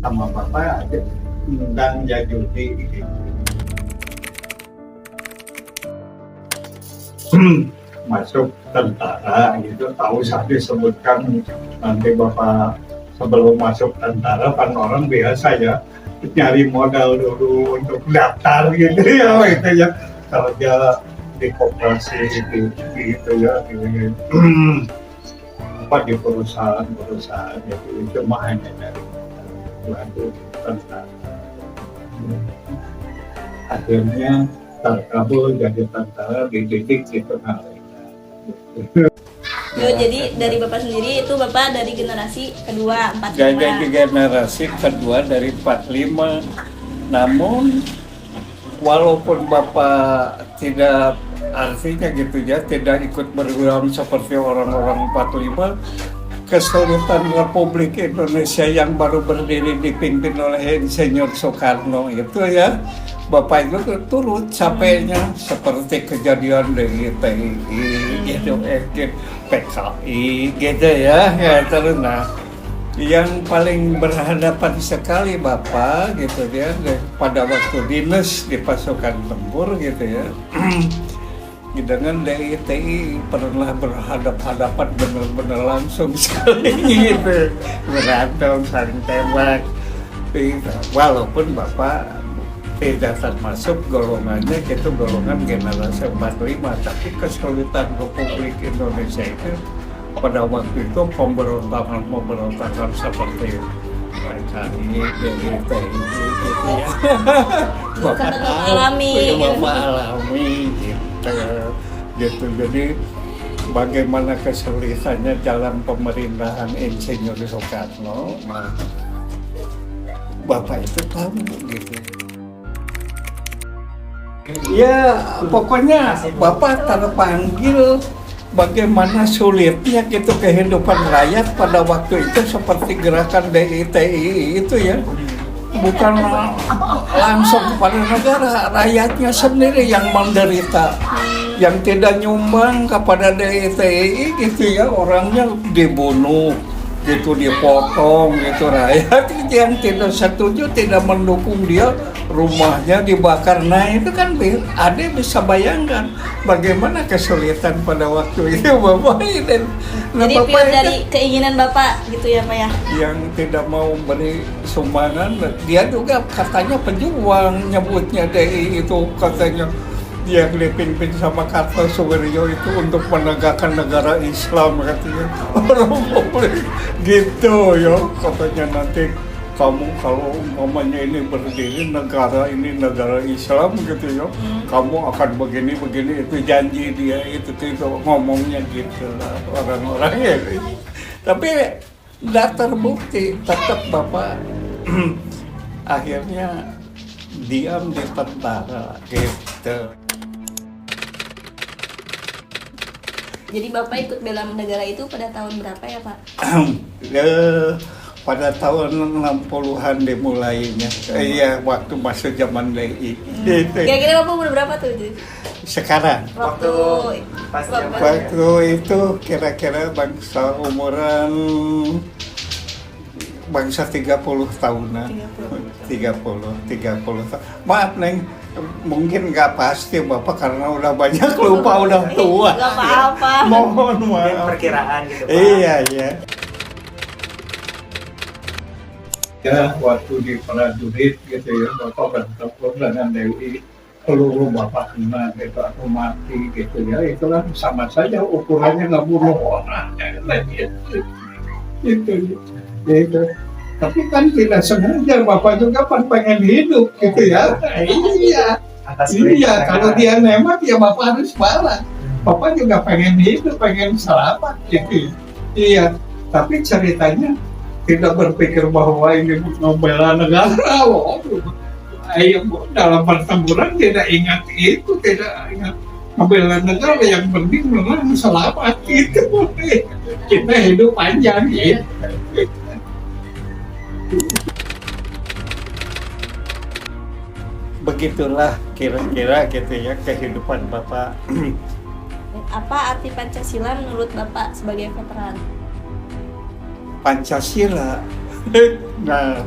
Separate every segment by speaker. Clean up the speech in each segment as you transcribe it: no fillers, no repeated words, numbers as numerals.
Speaker 1: sama bapak aja dan ya judi gitu. Masuk tentara gitu, tahu saya disebutkan nanti bapak sebelum masuk tentara kan orang biasa ya nyari modal dulu untuk daftar gitu ya itu ya kalau dia di koperasi gitu ya gitu. Apa di perusahaan itu cuma hanya dari suatu tentara. Akhirnya terkabul jadi tentara dididik di tengah.
Speaker 2: Jadi dari Bapak sendiri itu Bapak dari generasi kedua 45.
Speaker 3: Jadi generasi kedua dari 45. Namun walaupun Bapak tidak artinya gitu ya, tidak ikut berjuang seperti orang-orang 45, kesulitan Republik Indonesia yang baru berdiri dipimpin oleh Insinyur Soekarno itu ya, Bapak itu turut capeknya seperti kejadian di TII, gitu, PKI, gitu ya terus. Nah, yang paling berhadapan sekali Bapak gitu ya, pada waktu dinas di pasukan tempur gitu ya, dengan DITI pernah berhadap-hadapan benar-benar langsung sekali gitu, berantem, saling tembak. Walaupun Bapak tidak termasuk golongannya, itu golongan generasi 45, tapi kesulitan Republik Indonesia itu pada waktu itu pemberontakan seperti PKI, DITI gitu ya.
Speaker 2: Bapak alami
Speaker 3: gitu. Jadi bagaimana kesulitannya dalam pemerintahan Insinyur Soekarno, nah, Bapak itu tahu gitu. Ya pokoknya Bapak terpanggil bagaimana sulitnya gitu kehidupan rakyat pada waktu itu seperti gerakan DITI itu ya. Bukan langsung kepada negara, rakyatnya sendiri yang menderita, yang tidak nyumbang kepada DITI gitu ya, orangnya dibunuh gitu, dipotong gitu, rakyat yang tidak setuju, tidak mendukung dia, rumahnya dibakar. Nah itu kan Ade bisa bayangkan bagaimana kesulitan pada waktu itu Bapak dan
Speaker 2: jadi Bapak dari keinginan Bapak gitu ya Pak ya,
Speaker 3: yang tidak mau beri sumbangan. Dia juga katanya pejuang, nyebutnya DI itu katanya dia dipimpin sama Kartosuwiryo itu untuk menegakkan negara Islam katanya. Republik gitu ya katanya, nanti kamu kalau umpamanya ini berdiri negara ini negara Islam gitu ya, kamu akan begini itu janji dia itu ngomongnya gitu lah orang-orang ya. Tapi tidak terbukti, tetap Bapak akhirnya diam di tentara gitu.
Speaker 2: Jadi Bapak ikut bela negara itu pada tahun berapa ya Pak?
Speaker 3: Pada tahun 60-an dimulainya. Iya, waktu masuk zaman DI.
Speaker 2: Kira-kira Bapak umur berapa tuh?
Speaker 3: Sekarang? Waktu itu kira-kira bangsa umuran bangsa 30 tahunan. 30 tahun. Maaf Neng, mungkin nggak pasti Bapak karena udah banyak lupa, udah tua.
Speaker 2: Nggak apa-apa.
Speaker 3: Mohon maaf.
Speaker 4: Perkiraan gitu Pak.
Speaker 3: Iya.
Speaker 1: Ya waktu di prajurit gitu ya, Bapak bertempur dengan Dewi, peluru Bapak kena gitu atau mati gitu ya, itulah sama saja ukurannya nggak bunuh orang gitu. Tapi kan tidak sengaja, Bapak juga kan pengen hidup gitu ya. Iya, kalau dia nembak ya Bapak harus balas. Bapak juga pengen hidup, pengen selamat gitu. Iya, tapi ceritanya tidak berpikir bahwa ini membela negara. Ayo dalam pertempuran tidak ingat itu, tidak ingat membela negara, yang penting menang selamat gitu. Kita hidup panjang gitu.
Speaker 3: Begitulah kira-kira gitu ya kehidupan Bapak.
Speaker 2: Apa arti Pancasila menurut Bapak sebagai veteran?
Speaker 3: Pancasila. Nah,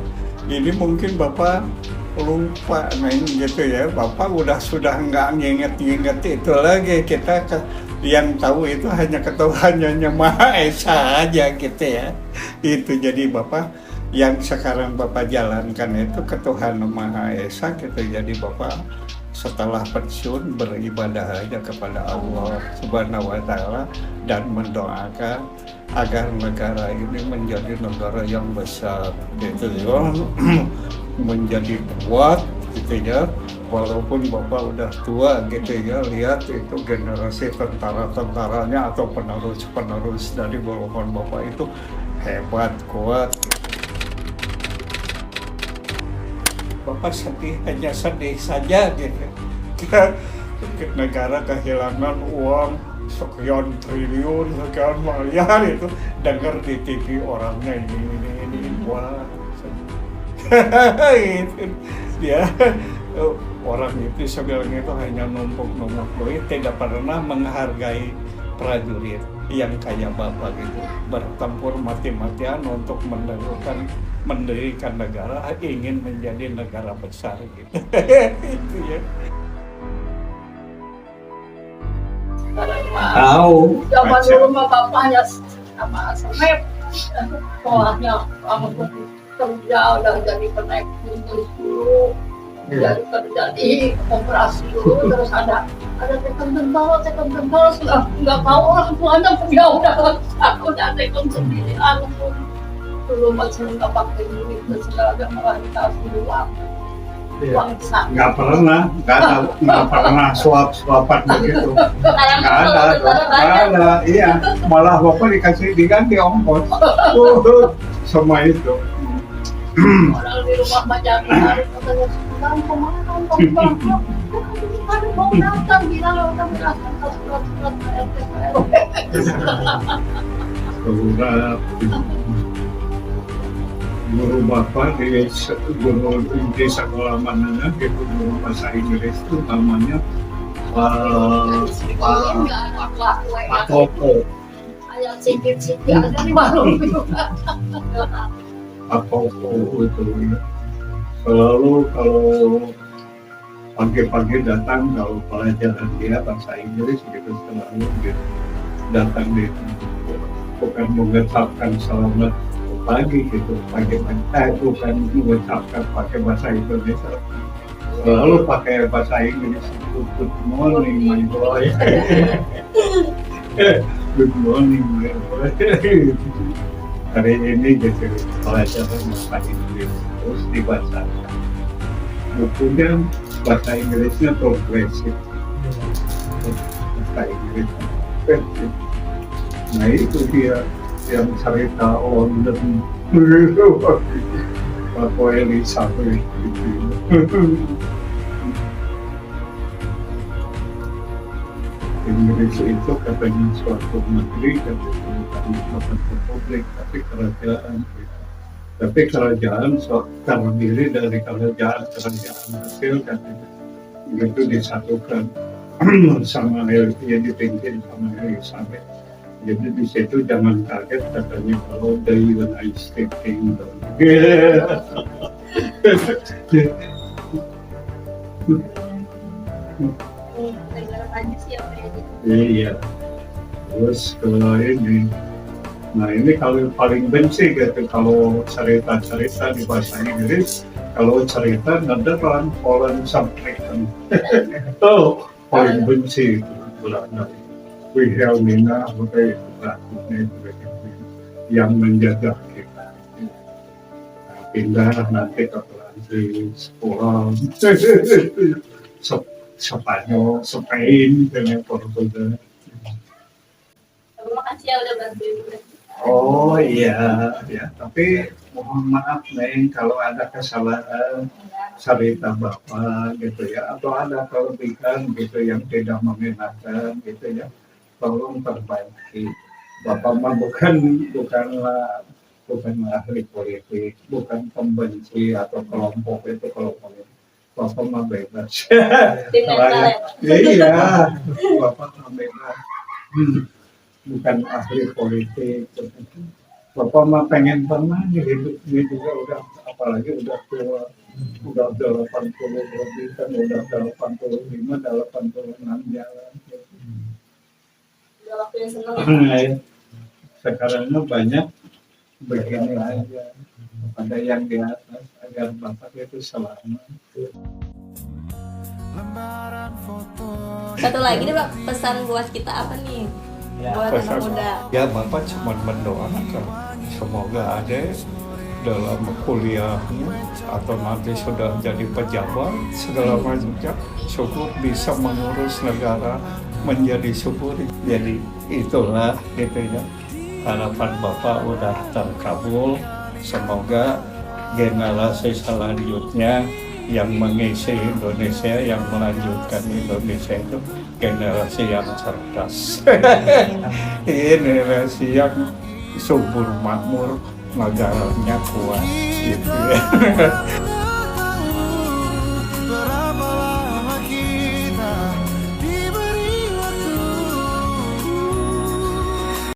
Speaker 3: Ini mungkin Bapak lupa Neng gitu ya. Bapak sudah nggak nginget-nginget itu lagi. Yang tahu itu hanya ketuhanannya Maha Esa aja gitu ya. Itu jadi Bapak yang sekarang Bapak jalankan itu ketuhanan Maha Esa gitu. Jadi Bapak setelah pensiun beribadah aja kepada Allah Subhanahu wa Ta'ala dan mendoakan agar negara ini menjadi negara yang besar gitu ya, menjadi kuat gitu ya. Walaupun Bapak udah tua gitu ya, lihat itu generasi tentara-tentaranya atau penerus-penerus dari golongan Bapak itu hebat, kuat. Bapak hanya sedih saja gitu. Negara kehilangan uang sekian triliun, sekian miliar itu, dengar di TV orangnya ini wah. Gitu. Dia orang itu sebenarnya itu hanya numpuk duit, tidak pernah menghargai prajurit yang kayak Bapak gitu, bertempur mati-matian untuk mendirikan negara, ingin menjadi negara besar gitu. Itu ya. Tahu.
Speaker 4: Zaman dulu mah bapaknya sama Semep, sekolahnya kamu kerja udah jadi penaik tulis dulu, jadi kerja di koperasi dulu, terus ada tekan tentara sudah nggak tahu orang tuanya dia udah tekan sendiri pun dulu masih nggak pakai duit dan segala malah dikasih uang
Speaker 1: Nggak pernah suap-suapan begitu. Nggak ada, iya. Malah Bapak diganti ongkos. Semua itu.
Speaker 4: orang di rumah banyak harus katanya sekarang kemana nonton kan mau datang bilang udah berasal surat
Speaker 1: Surat guru Bapak di sekolah mananya gitu, guru bahasa Inggris itu namanya Pak Koko.
Speaker 4: ayat sedikit ada di warung
Speaker 1: Pak Koko itu ya. Selalu kalau pagi-pagi datang, kalau pelajaran dia bahasa Inggris gitu, selalu gitu datang di bukan mengucapkan selamat pagi gitu, bukan mengucapkan pakai bahasa Indonesia, selalu pakai bahasa Inggris. Good morning my boy. Good morning my boy. Hari ini gitu pelajaran bahasa Inggris terus dibacakan. Bukunya bahasa Inggrisnya progresif, bahasa Inggris progresif. Nah itu dia yang cerita London begitu, Ratu Elizabeth gitu. Inggris itu katanya suatu negeri dan bukan republik tapi kerajaan gitu. Tapi kerajaan terdiri dari kerajaan hasil katanya itu disatukan sama yang dipimpin sama Elizabeth. Jadi di situ jangan kaget katanya kalau the United States Kingdom. Iya. Terus kalau ini, nah ini kalau paling benci gitu kalau cerita-cerita di bahasa Inggris, kalau cerita Nederland, Holland, Samtreken. Itu paling benci Belanda. Wilhelmina sebagai ratunya yang menjaga kita. Nah, pindah nanti ke Perancis, Poland, Spanyol, Spain, dan Portugal.
Speaker 4: terima kasih ya udah bantuin.
Speaker 1: Oh iya, ya. Tapi mohon maaf Neng kalau ada kesalahan cerita Bapak gitu ya, atau ada kelebihan gitu yang tidak mengenakan gitu ya. Tolong perbaiki. Bapak mah bukanlah ahli politik, bukan pembenci atau kelompok itu kalau politik. Bapak mah bebas. Iya, Bapak mah bebas. Bukan ahli politik. Bapak mah pengen pernah nih hidup ini juga udah, apalagi udah tua, udah 80 lebih kan, udah 85, 86 jalan.
Speaker 2: Udah waktu yang seneng ya.
Speaker 1: Nah, ya. Sekarang mah banyak begini aja, ada yang di atas agar bapak itu selamat.
Speaker 2: Satu lagi nih Pak, pesan buat kita apa nih? Buat anak muda.
Speaker 3: Ya Bapak cuma mendoakan semoga ada dalam kuliahnya atau nanti sudah jadi pejabat segala macamnya, syukur bisa mengurus negara menjadi syukur. Jadi itulah gitu ya, harapan Bapak udah terkabul. Semoga generasi selanjutnya yang mengisi Indonesia, yang melanjutkan Indonesia itu generasi yang cerdas, generasi yang subur makmur, negaranya kuat gitu ya.